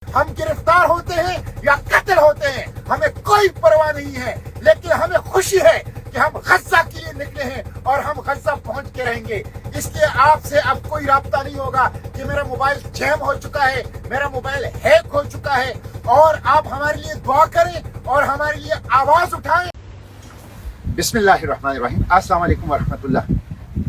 हम गिरफ्तार होते हैं या कत्ल होते हैं, हमें कोई परवाह नहीं है, लेकिन हमें खुशी है कि हम गज्जा के लिए निकले हैं और हम गज्जा पहुंच के रहेंगे। इसलिए आपसे अब कोई राब्ता नहीं होगा कि मेरा मोबाइल जैम हो चुका है, मेरा मोबाइल हैक हो चुका है, और आप हमारे लिए दुआ करें और हमारे लिए आवाज उठाएं। बिस्मिल्लाहिर्रहमानिर्रहीम, अस्सलाम वालेकुम वरहमतुल्लाह।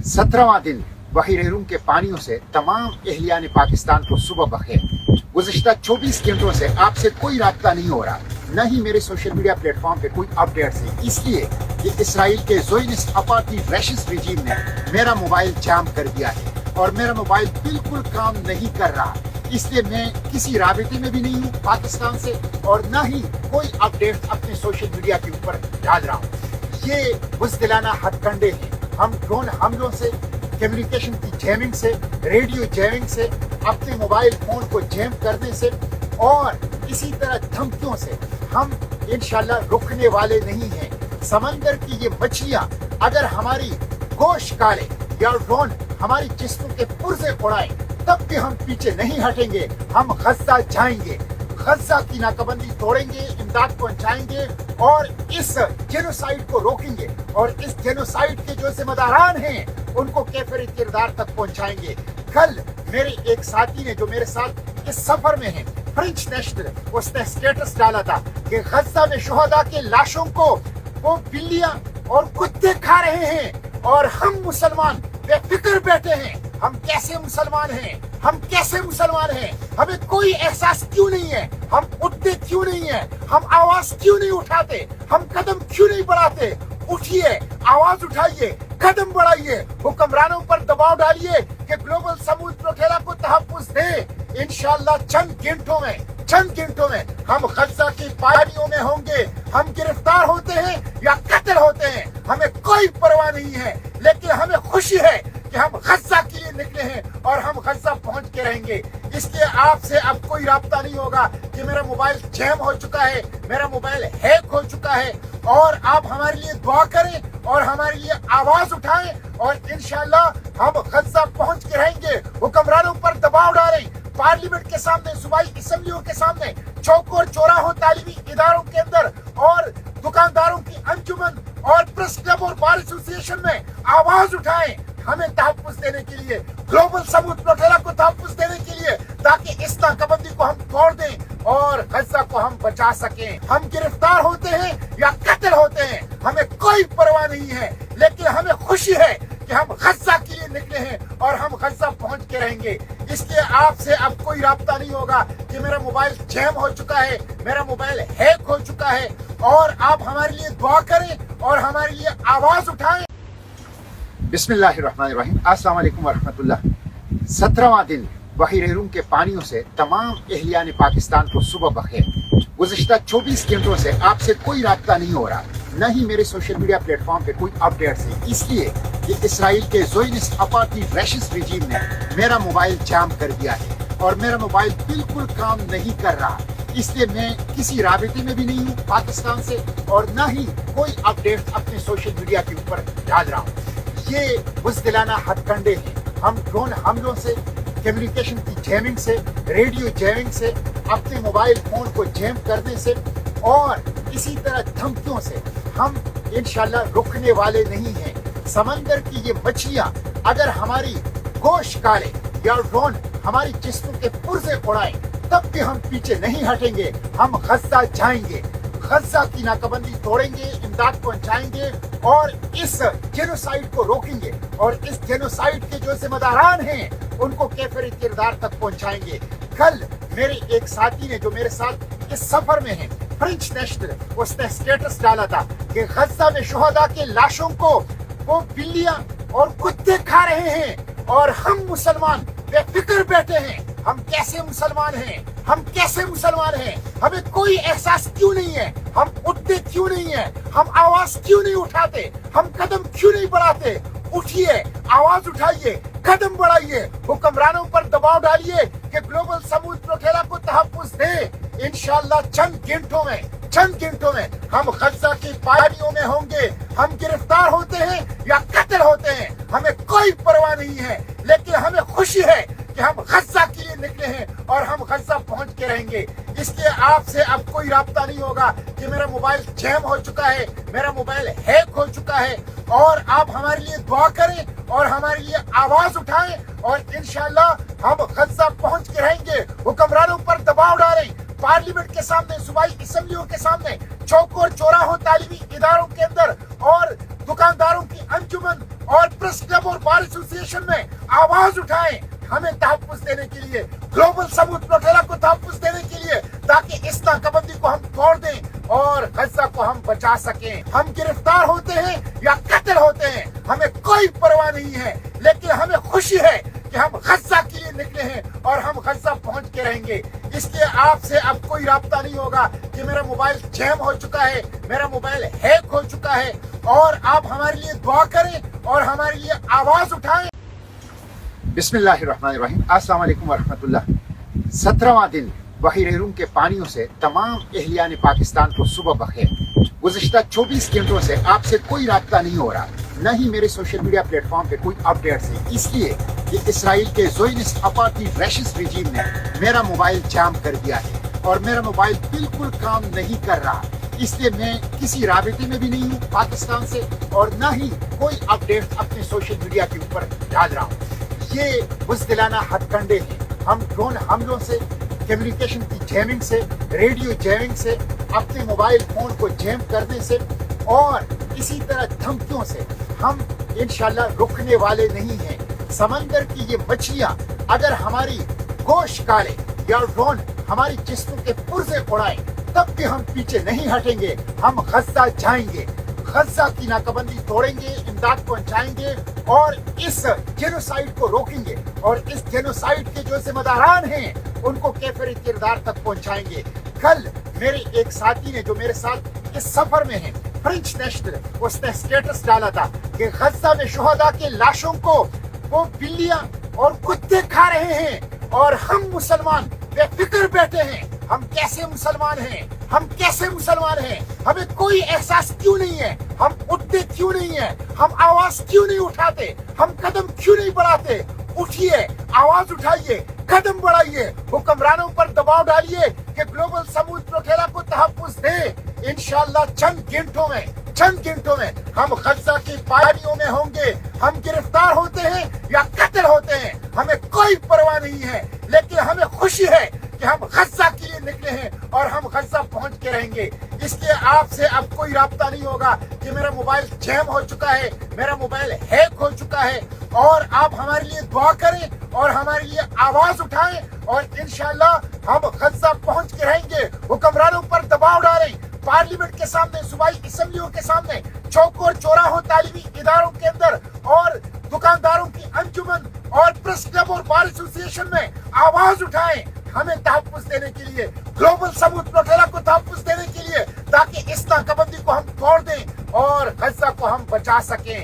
17वां दिन बहीर रूम के पानियों से तमाम अहलियान पाकिस्तान को सुबह बखेर। गुज़िश्ता 24 घंटों से आपसे कोई राब्ता नहीं हो रहा, न ही मेरे सोशल मीडिया प्लेटफॉर्म पे कोई अपडेट्स है, इसलिए कि इसराइल के ज़ोयनिस्ट अपार्थाइड रैशिस्ट रिजीम ने मेरा मोबाइल जाम कर दिया है और मेरा मोबाइल बिल्कुल काम नहीं कर रहा। इसलिए मैं किसी राबिते में भी नहीं हूँ पाकिस्तान से, और न ही कोई अपडेट्स अपने सोशल मीडिया के ऊपर डाल रहा हूँ। ये बुज़दिलाना हथकंडे हैं। हम ड्रोन हमलों से, कम्युनिकेशन की जैमिंग से, रेडियो जैमिंग से, अपने मोबाइल फोन को जैम करने से और इसी तरह धमकियों से हम इंशाल्लाह रुकने वाले नहीं हैं। समंदर की ये मछलियां अगर हमारी गोश्त काले या ड्रोन हमारी जिस्मों के पुर्जे उड़ाएं, तब भी हम पीछे नहीं हटेंगे। हम गज्जा जाएंगे, गज्जा की नाकाबंदी तोड़ेंगे, इमदाद पहुंचाएंगे और इस जेनोसाइड को रोकेंगे, और इस जेनोसाइड के जो जिम्मेदारान हैं उनको कैफिर किरदार तक पहुंचाएंगे। कल मेरे एक साथी ने जो मेरे साथ इस सफर में है, फ्रेंच नेशनल, उसने स्टेटस डाला था कि गज्जा में शुहदा के लाशों को वो बिल्लियां और कुत्ते खा रहे हैं और हम मुसलमान बेफिक्र बैठे हैं। हम कैसे मुसलमान हैं? हम कैसे मुसलमान हैं? हमें कोई एहसास क्यों नहीं है? हम उठते क्यों नहीं है? हम आवाज क्यों नहीं उठाते? हम कदम क्यों नहीं बढ़ाते? उठिए, आवाज उठाइए, कदम बढ़ाइए, हुक्मरानों पर दबाव डालिए कि ग्लोबल समूह प्रोठेला को तहफ्फुज़ दे। इंशाअल्लाह चंद घंटों में हम गज्जा की पानियों में होंगे। हम गिरफ्तार होते हैं या कत्ल होते हैं, हमें कोई परवाह नहीं है, लेकिन हमें खुशी है कि हम गज्जा के लिए निकले हैं और हम गज्जा पहुंच के रहेंगे। इसलिए आपसे अब कोई राब्ता नहीं होगा कि मेरा मोबाइल जैम हो चुका है, मेरा मोबाइल हैक हो चुका है, और आप हमारे लिए दुआ करें और हमारे लिए आवाज उठाएं, और इंशाअल्लाह हम गज्जा पहुंच के रहेंगे। हुक्मरानों पर दबाव डालें, पार्लियामेंट के सामने, सूबाई असेंबलियों के सामने, चौकों और चौराहों, तालीमी इदारों के अंदर, और दुकानदारों की अंजुमन और प्रेस क्लब और बार एसोसिएशन में आवाज उठाएं हमें तहफ्फुज़ देने के लिए, ग्लोबल समूह प्रोठेला को तहफ्फुज़ देने के लिए, ताकि इस नाकाबंदी को हम तोड़ दें और गज्जा को हम बचा सकें। हम गिरफ्तार होते हैं या कत्ल होते हैं, हमें कोई परवाह नहीं है, लेकिन हमें खुशी है कि हम गज्जा के लिए निकले हैं और हम गज्जा पहुंच के रहेंगे। इसलिए आपसे अब कोई राब्ता नहीं होगा कि मेरा मोबाइल जैम हो चुका है, मेरा मोबाइल हैक हो चुका है, और आप हमारे लिए दुआ करें और हमारे लिए आवाज उठाएं। बिस्मिल्लाहिर्रहमानिर्रहीम, अस्सलाम वालेकुम वरहमतुल्लाह। 17वां दिन बहीर रूम के पानियों से तमाम अहलियान पाकिस्तान को सुबह बखेर। गुज़िश्ता 24 घंटों से आपसे कोई राब्ता नहीं हो रहा, न ही मेरे सोशल मीडिया प्लेटफॉर्म पे कोई अपडेट्स है, इसलिए कि इसराइल के ज़ोयनिस्ट अपार्थाइड रैशिस्ट रिजीम ने मेरा मोबाइल जाम कर दिया है और मेरा मोबाइल बिल्कुल काम नहीं कर रहा। इसलिए मैं किसी राबिते में भी नहीं हूँ पाकिस्तान से, और न ही कोई अपडेट्स अपने सोशल मीडिया के ऊपर डाल रहा हूँ। ये बुज़दिलाना हथकंडे हैं। हम ड्रोन हमलों से, कम्युनिकेशन की जैमिंग से, रेडियो जैमिंग से, अपने मोबाइल फोन को जैम करने से और इसी तरह धमकियों से हम इंशाल्लाह रुकने वाले नहीं हैं। समंदर की ये मछलियां अगर हमारी गोश्त काले या ड्रोन हमारी जिस्मों के पुर्जे उड़ाएं, तब भी हम पीछे नहीं हटेंगे। हम गज्जा जाएंगे, गज्जा की नाकाबंदी तोड़ेंगे, इमदाद पहुंचाएंगे और इस जेनोसाइड को रोकेंगे, और इस जेनोसाइड के जो जिम्मेदारान हैं उनको कैफिर किरदार तक पहुंचाएंगे। कल मेरे एक साथी ने जो मेरे साथ इस सफर में है, फ्रेंच नेशनल, उसने स्टेटस डाला था कि गज्जा में शुहदा के लाशों को वो बिल्लियां और कुत्ते खा रहे हैं और हम मुसलमान बेफिक्र बैठे हैं। हम कैसे मुसलमान हैं? हम कैसे मुसलमान हैं? हमें कोई एहसास क्यों नहीं है? हम उठते क्यों नहीं है? हम आवाज क्यों नहीं उठाते? हम कदम क्यों नहीं बढ़ाते? उठिए, आवाज उठाइए, कदम बढ़ाइए, हुक्मरानों पर दबाव डालिए कि ग्लोबल समूह प्रोठेला को तहफ्फुज़ दे। इंशाअल्लाह चंद घंटों में हम गज्जा की पानियों में होंगे। हम गिरफ्तार होते हैं या कत्ल होते हैं, हमें कोई परवाह नहीं है, लेकिन हमें खुशी है کہ ہم غزہ کے لیے نکلے ہیں اور ہم غزہ پہنچ کے رہیں گے. اس لیے آپ سے اب کوئی رابطہ نہیں ہوگا کہ میرا موبائل جیم ہو چکا ہے, میرا موبائل ہیک ہو چکا ہے, اور آپ ہمارے لیے دعا کریں اور ہمارے لیے آواز اٹھائیں اور انشاءاللہ ہم غزہ پہنچ کے رہیں گے. حکمرانوں پر دباؤ ڈالیں, پارلیمنٹ کے سامنے, صوبائی اسمبلیوں کے سامنے, چوکوں اور چوراہوں, تعلیمی اداروں کے اندر اور دکانداروں کی انجمن اور پریس کلب اور بار ایسوسی ایشن میں آواز اٹھائیں ہمیں تحفظ دینے کے لیے, گلوبل سمود پروٹیلا کو تحفظ دینے کے لیے, تاکہ اس ناکہ کو ہم توڑ دیں اور غزہ کو ہم بچا سکیں. ہم گرفتار ہوتے ہیں یا قتل ہوتے ہیں ہمیں کوئی پرواہ نہیں ہے, لیکن ہمیں خوشی ہے کہ ہم غزہ کے لیے نکلے ہیں اور ہم غزہ پہنچ کے رہیں گے. اس لیے آپ سے اب کوئی رابطہ نہیں ہوگا کہ میرا موبائل جیم ہو چکا ہے, میرا موبائل ہیک ہو چکا ہے, اور آپ ہمارے لیے دعا کریں اور ہمارے لیے آواز اٹھائیں. بسم اللہ الرحمن الرحیم. السلام علیکم ورحمۃ اللہ. 17واں دن بحیرہ روم کے پانیوں سے تمام اہلیان پاکستان کو صبح بخیر. گزشتہ 24 گھنٹوں سے آپ سے کوئی رابطہ نہیں ہو رہا, نہ ہی میرے سوشل میڈیا پلیٹ فارم پہ کوئی اپڈیٹس ہے, اس لیے کہ اسرائیل کے زیونسٹ اپارٹھیڈ ریشسٹ رجیم نے میرا موبائل جام کر دیا ہے اور میرا موبائل بالکل کام نہیں کر رہا. اس لیے میں کسی رابطے میں بھی نہیں ہوں پاکستان سے, اور نہ ہی کوئی اپڈیٹ اپنے سوشل میڈیا کے اوپر ڈال رہا ہوں. یہ بزدلانہ ہتھ کنڈے ہیں. ہم ڈرون حملوں سے, کمیونیکیشن کی جیمنگ سے, ریڈیو جیمنگ سے, اپنے موبائل فون کو جیم کرنے سے اور اسی طرح دھمکیوں سے ہم انشاءاللہ رکنے والے نہیں ہیں. سمندر کی یہ مچھلیاں اگر ہماری گوشت کالے یا ڈرون ہماری جسموں کے پرزے اڑائیں تب بھی ہم پیچھے نہیں ہٹیں گے. ہم غزہ جائیں گے, غزہ کی ناکہ بندی توڑیں گے, امداد پہنچائیں گے اور اس جینوسائیڈ کو روکیں گے, اور اس جینوسائیڈ کے جو ذمہ داران ہیں ان کو کیفر کردار تک پہنچائیں گے. کل میرے ایک ساتھی نے جو میرے ساتھ اس سفر میں ہیں, فرینچ نیشنل, اس نے سٹیٹس ڈالا تھا کہ غزہ میں شہداء کے لاشوں کو وہ بلیاں اور کتے کھا رہے ہیں اور ہم مسلمان بے فکر بیٹھے ہیں. ہم کیسے مسلمان ہیں, ہم کیسے مسلمان ہیں؟ ہمیں کوئی احساس کیوں نہیں ہے؟ ہم اٹھتے کیوں نہیں ہیں؟ ہم آواز کیوں نہیں اٹھاتے؟ ہم قدم کیوں نہیں بڑھاتے؟ اٹھیے, آواز اٹھائیے, قدم بڑھائیے, حکمرانوں پر دباؤ ڈالیے کہ گلوبل سمود پروٹیلا کو تحفظ دے. انشاءاللہ چند گھنٹوں میں ہم غزہ کی پہاڑیوں میں ہوں گے. ہم گرفتار ہوتے ہیں یا قتل ہوتے ہیں ہمیں کوئی پرواہ نہیں ہے, لیکن ہمیں خوشی ہے کہ ہم غزہ کے لیے نکلے ہیں اور ہم غزہ پہنچ کے رہیں گے. اس لیے آپ سے اب کوئی رابطہ نہیں ہوگا کہ میرا موبائل جیم ہو چکا ہے, میرا موبائل ہیک ہو چکا ہے, اور آپ ہمارے لیے دعا کریں اور ہمارے لیے آواز اٹھائیں اور انشاءاللہ ہم غزہ پہنچ کے رہیں گے. حکمرانوں پر دباؤ ڈالیں, پارلیمنٹ کے سامنے, صوبائی اسمبلیوں کے سامنے, چوکوں اور چوراہوں, تعلیمی اداروں کے اندر اور دکانداروں کی انجمن اور پریس کلب اور بار ایسوسی ایشن میں آواز اٹھائیں ہمیں تحفظ دینے کے لیے, گلوبل سمود پروٹیلا کو تحفظ دینے کے لیے, تاکہ اس ناکہ بندی کو ہم توڑ دیں اور غزہ کو ہم بچا سکیں.